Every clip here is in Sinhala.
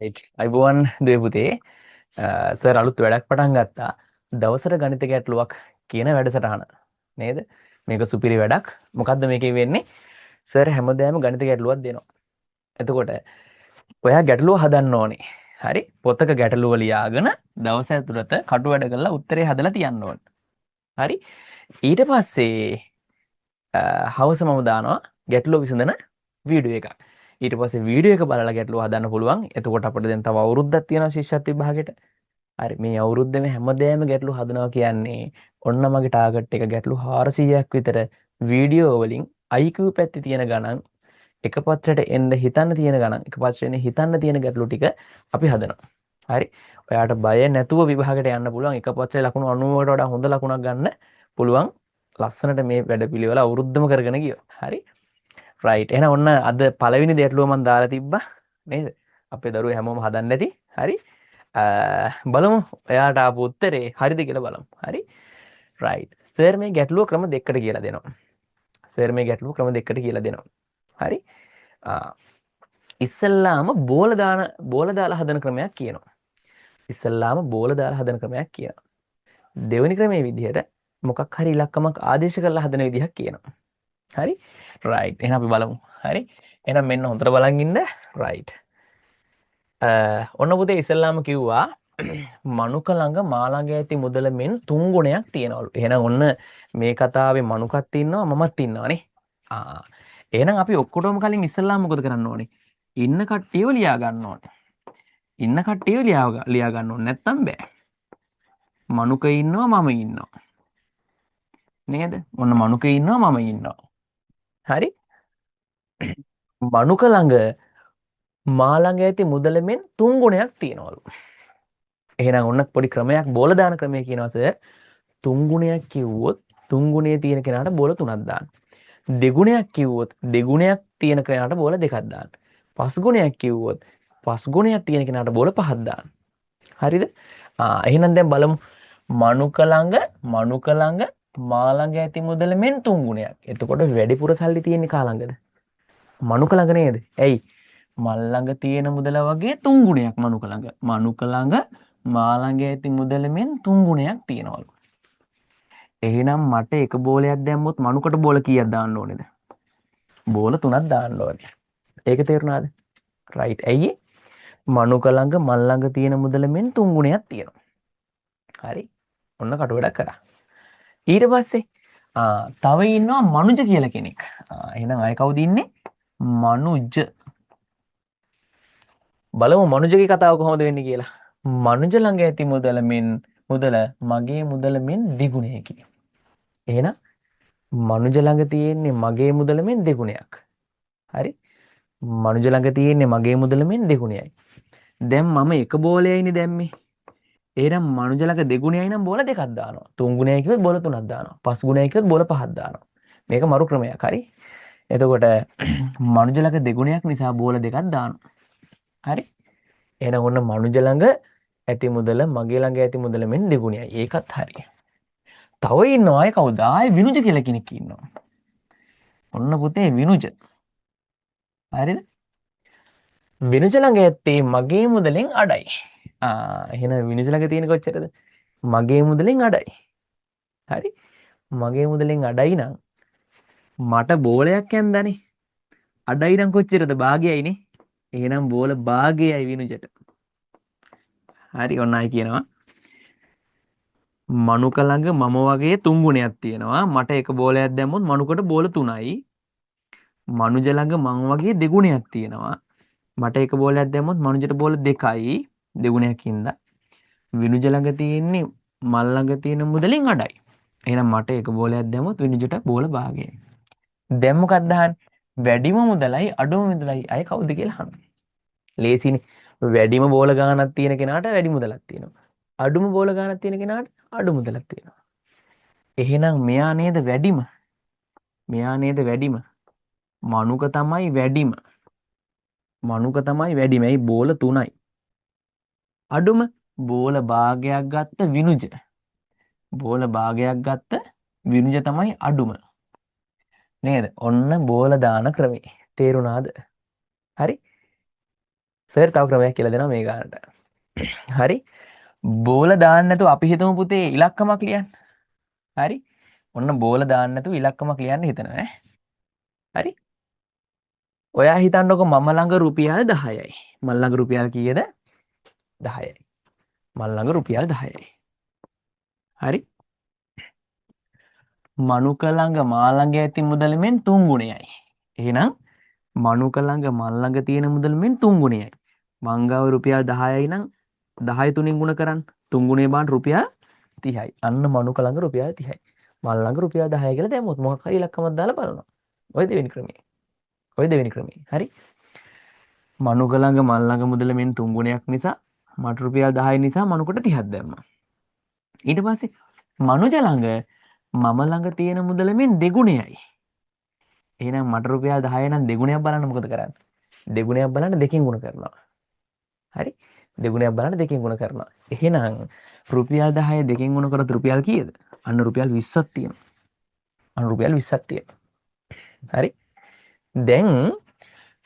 right. අයිබෝන් දුවේ පුතේ. සර් අලුත් වැඩක් පටන් ගත්තා. දවසට ගණිත ගැටලුවක් කියන වැඩසටහන. නේද? මේක සුපිරි වැඩක්. මොකද්ද මේකේ වෙන්නේ? සර් හැමදාම ගණිත ගැටලුවක් දෙනවා. එතකොට ඔයා ගැටලුව හදන්න ඕනේ. හරි? පොතක ගැටලුව ලියාගෙන දවස් ඇතුළත කටු වැඩ කරලා උත්තරේ හදලා තියන්න ඕනේ. හරි? ඊට පස්සේ හවස මම දානවා ගැටලුව විසඳන වීඩියෝ එකක්. ඊට පස්සේ වීඩියෝ එක බලලා ගැටලුව හදන්න පුළුවන්. එතකොට අපිට දැන් තව අවුරුද්දක් තියෙනවා ශිෂ්‍යත්ව විභාගෙට. හරි මේ අවුරුද්දේම හැමදේම ගැටලු හදනවා කියන්නේ ඔන්න මගේ ටාගට් එක ගැටලු 400ක් විතර වීඩියෝ වලින් IQ පැත්තේ තියෙන ගණන් එක පත්‍රයට එන්න හිතන්න තියෙන ගණන් එක පත්‍රයෙන් හිතන්න තියෙන ගැටලු ටික අපි හදනවා. හරි. ඔයාට බය නැතුව විභාගයට යන්න පුළුවන්. එක පත්‍රයේ ලකුණු 90කට වඩා හොඳ ලකුණක් ගන්න පුළුවන්. ලස්සනට මේ වැඩපිළිවෙල අවුරුද්දම කරගෙන ගියොත්. හරි. රයිට්. එහෙනම් ඔන්න අද පළවෙනි ගැටලුව මම දාලා තිබ්බා. නේද? අපේ දරුවෝ හැමෝම හදන්න ඇති. හරි. බලමු එයාට ආපු උත්තරේ හරිද කියලා බලමු. හරි. රයිට්. සර් මේ ගැටලුව ක්‍රම දෙකකට කියලා දෙනවා. සර් මේ ගැටලුව ක්‍රම දෙකකට කියලා දෙනවා. හරි. ඉස්සල්ලාම බෝල දාලා හදන ක්‍රමයක් කියනවා. ඉස්සල්ලාම බෝල දාලා හදන ක්‍රමයක් කියනවා. දෙවෙනි ක්‍රමයේ විදිහට මොකක් හරි ඉලක්කමක් ආදේශ කරලා හදන විදිහක් කියනවා. හරි. රයිට්. එහෙනම් අපි බලමු. හරි. එහෙනම් මෙන්න හොඳට බලන් ඉන්න. රයිට්. ඔන්න පුතේ ඉස්සල්ලාම කිව්වා මනුක ළඟ මා ළඟ ඇති මුදල මෙන් 3 ගුණයක් තියෙනවලු. එහෙනම් ඔන්න මේ කතාවේ මනුකත් ඉන්නවා මමත් ඉන්නවානේ. එහෙනම් අපි ඔක්කොටම කලින් ඉස්සල්ලාම මොකද කරන්න ඕනේ? ඉන්න කට්ටියව ලියා ගන්න ඕනේ. ඉන්න කට්ටියව ලියා ගන්න ඕනේ නැත්තම් බෑ. මනුක ඉන්නවා මම ඉන්නවා. නේද? ඔන්න මනුක ඉන්නවා මම ඉන්නවා. හරි? මනුක ළඟ මා ළඟ ඇති මුදල මෙන් 3 ගුණයක් තියෙනවලු. එහෙනම් ඔන්න පොඩි ක්‍රමයක් බෝල දාන ක්‍රමය කියනවා සර්. 3 ගුණයක් කිව්වොත් 3 ගුණයේ තියෙන කෙනාට බෝල 3ක් දාන්න. දෙගුණයක් කිව්වොත් දෙගුණයක් තියෙන කෙනාට බෝල 2ක් දාන්න. පස් ගුණයක් කිව්වොත් පස් ගුණයක් තියෙන කෙනාට බෝල 5ක් දාන්න. හරිද? එහෙනම් දැන් බලමු මනුක ළඟ මා ළඟ ඇති මුදල මෙන් 3 ගුණයක්. එතකොට වැඩිපුර සල්ලි තියෙන්නේ කා ළඟද? මනුක ළඟ නේද? ඇයි? මල් ළඟ තියෙන මුදල වගේ 3 ගුණයක් මනුක ළඟ. මනුක ළඟ මා ළඟ ඇති මුදල මෙන් 3 ගුණයක් තියෙනවලු. එහෙනම් මට එක බෝලයක් දැම්මොත් මනුකට බෝල කීයක් දාන්න ඕනේද? බෝල 3ක් දාන්න ඕනේ. ඒක තේරුණාද? රයිට්. ඇයි? මනුක ළඟ මල් ළඟ තියෙන මුදල මෙන් 3 ගුණයක් තියෙනවා. හරි. ඔන්න කටු වැඩක් කරා. ඊට පස්සේ තව ඉන්නවා මනුජ කියලා කෙනෙක්. එහෙනම් අය කවුද ඉන්නේ? මනුජ. බලමු මනුජගේ කතාව කොහොමද වෙන්නේ කියලා. මනුජ ළඟ ඇති මුදල මගේ මුදල මෙන් දෙගුණයකි. එහෙනම් මනුජ ළඟ තියෙන්නේ මගේ මුදල මෙන් දෙගුණයක්. හරි? මනුජ ළඟ තියෙන්නේ මගේ මුදල මෙන් දෙගුණයයි. දැන් මම එක බෝලයයිනේ දැම්මේ. එහෙනම් මනුජ ළඟ දෙගුණයයි නම් බෝල දෙකක් දානවා. 3 ගුණයයි කිව්වොත් බෝල 3ක් දානවා. 5 ගුණයයි කිව්වොත් බෝල 5ක් දානවා. මේක මරු ක්‍රමයක්. හරි? එතකොට මනුජ ළඟ දෙගුණයක් නිසා බෝල දෙකක් දානවා. හරි? එහෙනම් ඔන්න මනුජ ළඟ ඇති මුදල මගේ ළඟ ඇති මුදල මෙන් දෙගුණයයි. ඒකත් හරි. තව ඉන්නවා අය කවුද? ආයේ විනුජ කියලා කෙනෙක් ඉන්නවා. ඔන්න පුතේ විනුජ. හරිද? විනුජ ළඟ ඇත්තේ මගේ මුදලෙන් අඩයි. එහෙනම් විනුජ ළඟ තියෙන කොච්චරද? මගේ මුදලෙන් අඩයි. හරි? මගේ මුදලෙන් අඩයි නම් මට බෝලයක් යන්දානේ. අඩයි නම් කොච්චරද? භාගයයිනේ. එහෙනම් බෝල භාගයයි විනුජට. හරි ඔන්න අය කියනවා මනුක ළඟ මම වගේ 3 ගුණයක් තියෙනවා. මට එක බෝලයක් දැම්මොත් මනුකට බෝල 3යි. මනුජ ළඟ මං වගේ දෙගුණයක් තියෙනවා. මට එක බෝලයක් දැම්මොත් මනුජට බෝල 2යි. දෙගුණයක් හින්දා. විනුජ ළඟ තියෙන්නේ මල් ළඟ තියෙන මුදලින් අඩයි. එහෙනම් මට එක බෝලයක් දැම්මොත් විනුජට බෝල භාගයයි. දැන් මොකක්ද අහන්නේ? වැඩිම මුදලයි අඩුම මුදලයි අය කවුද කියලා අහන්නේ. ලේසිනේ. වැඩිම බෝල ගාණක් තියෙන කෙනාට වැඩි මුදලක් තියෙනවා. අඩුම බෝල ගාණක් තියෙන කෙනාට අඩු මුදලක් තියෙනවා. එහෙනම් මෙයා නේද වැඩිම? මෙයා නේද වැඩිම? මනුක තමයි වැඩිම. මනුක තමයි වැඩිම. ඇයි බෝල 3යි. අඩුම බෝල භාගයක් ගත්ත විනුජ. බෝල භාගයක් ගත්ත විනුජ තමයි අඩුම. නේද? ඔන්න බෝල දාන ක්‍රමේ. තේරුණාද? හරි? සර් තව ක්‍රමයක් කියලා දෙනවා මේ ගානට. හරි. බෝල දාන්න නැතුව අපි හිතමු පුතේ ඉලක්කමක් ලියන්න. හරි. ඔන්න බෝල දාන්න නැතුව ඉලක්කමක් ලියන්න හිතනවා ඈ. හරි. ඔයා හිතන්නකො මම ළඟ රුපියල් 10යි. මම ළඟ රුපියල් කීයද? 10යි. මම ළඟ රුපියල් 10යි. හරි. මනුක ළඟ මා ළඟ ඇති මුදල මෙන් 3 ගුණයයි. එහෙනම් මනුක ළඟ මල් ළඟ තියෙන මුදල මෙන් 3 ගුණයයි. මං ගාව රුපියල් 10යි නම් 10 3න් ගුණ කරන්න 3 ගුණේ බාන්න රුපියල් 30යි. අන්න මනුක ළඟ රුපියල් 30යි. මල් ළඟ රුපියල් 10යි කියලා දැම්මොත් මොකක් හරි ඉලක්කමක් දාලා බලනවා. ඔය දෙවෙනි ක්‍රමේ. ඔය දෙවෙනි ක්‍රමේ. හරි. මනුක ළඟ මල් ළඟ මුදල මෙන් 3 ගුණයක් නිසා මට රුපියල් 10යි නිසා මනුකට 30ක් දැම්මා. ඊට පස්සේ මනුජ ළඟ මම ළඟ තියෙන මුදල මෙන් දෙගුණයයි. එහෙනම් මට රුපියල් 10 නම් දෙගුණයක් බලන්න මොකද කරන්නේ? දෙගුණයක් බලන්න දෙකෙන් ගුණ කරනවා. හරි? දෙගුණයක් බලන්න දෙකෙන් ගුණ කරනවා. එහෙනම් රුපියල් 10 දෙකෙන් ගුණ කරත් රුපියල් කීයද? අන්න රුපියල් 20ක් තියෙනවා. අන්න රුපියල් 20ක් තියෙනවා. හරි? දැන්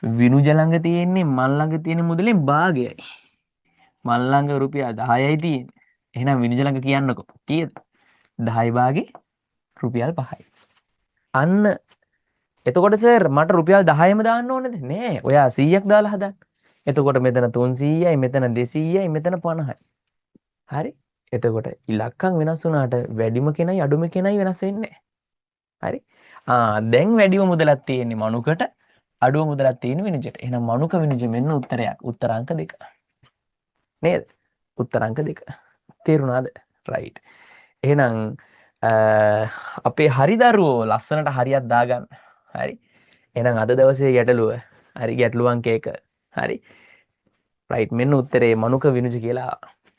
විනුජ ළඟ තියෙන්නේ මල් ළඟ තියෙන මුදලෙන් භාගයයි. මල් ළඟ රුපියල් 10යි තියෙන්නේ. එහෙනම් විනුජ ළඟ කියන්නකො. කීයද? 10 භාගේ රුපියල් 5යි. අන්න එතකොට සර් මට රුපියල් 10ම දාන්න ඕනේද? නෑ. ඔයා 100ක් දාලා හදන්න. එතකොට මෙතන 300යි, මෙතන 200යි, මෙතන 50යි. හරි? එතකොට ඉලක්කම් වෙනස් වුණාට වැඩිම කෙනයි අඩුම කෙනයි වෙනස් වෙන්නේ නැහැ. හරි? දැන් වැඩිම මුදලක් තියෙන්නේ මනුකට, අඩුව මුදලක් තියෙන්නේ විනුජට. එහෙනම් මනුක විනුජ මෙන්න උත්තරයක්. උත්තර අංක 2. නේද? උත්තර අංක 2. තේරුණාද? රයිට්. එහෙනම් අපේ හරි දරුවෝ ලස්සනට හරියක් දාගන්න. හරි. එහෙනම් අද දවසේ ගැටලුව හරි ගැටලුව අංක 1. හරි. රයිට් මෙන්න උත්තරේ මනුක විනුජ කියලා.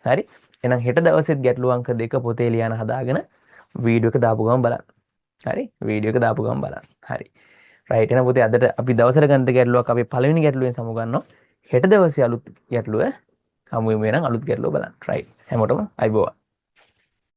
හරි. එහෙනම් හෙට දවසෙත් ගැටලුව අංක 2 පොතේ ලියන හදාගෙන වීඩියෝ එක දාපු ගමන් බලන්න. හරි. වීඩියෝ එක දාපු ගමන් බලන්න. හරි. රයිට් එහෙනම් පුතේ අදට අපි දවසට ගන්න ගැටලුවක් අපි පළවෙනි ගැටලුවෙන් සමු ගන්නවා. හෙට දවසේ අලුත් ගැටලුව හමු වෙමු. එහෙනම් අලුත් ගැටලුව බලන්න. රයිට්. හැමෝටම අයබෝවන්.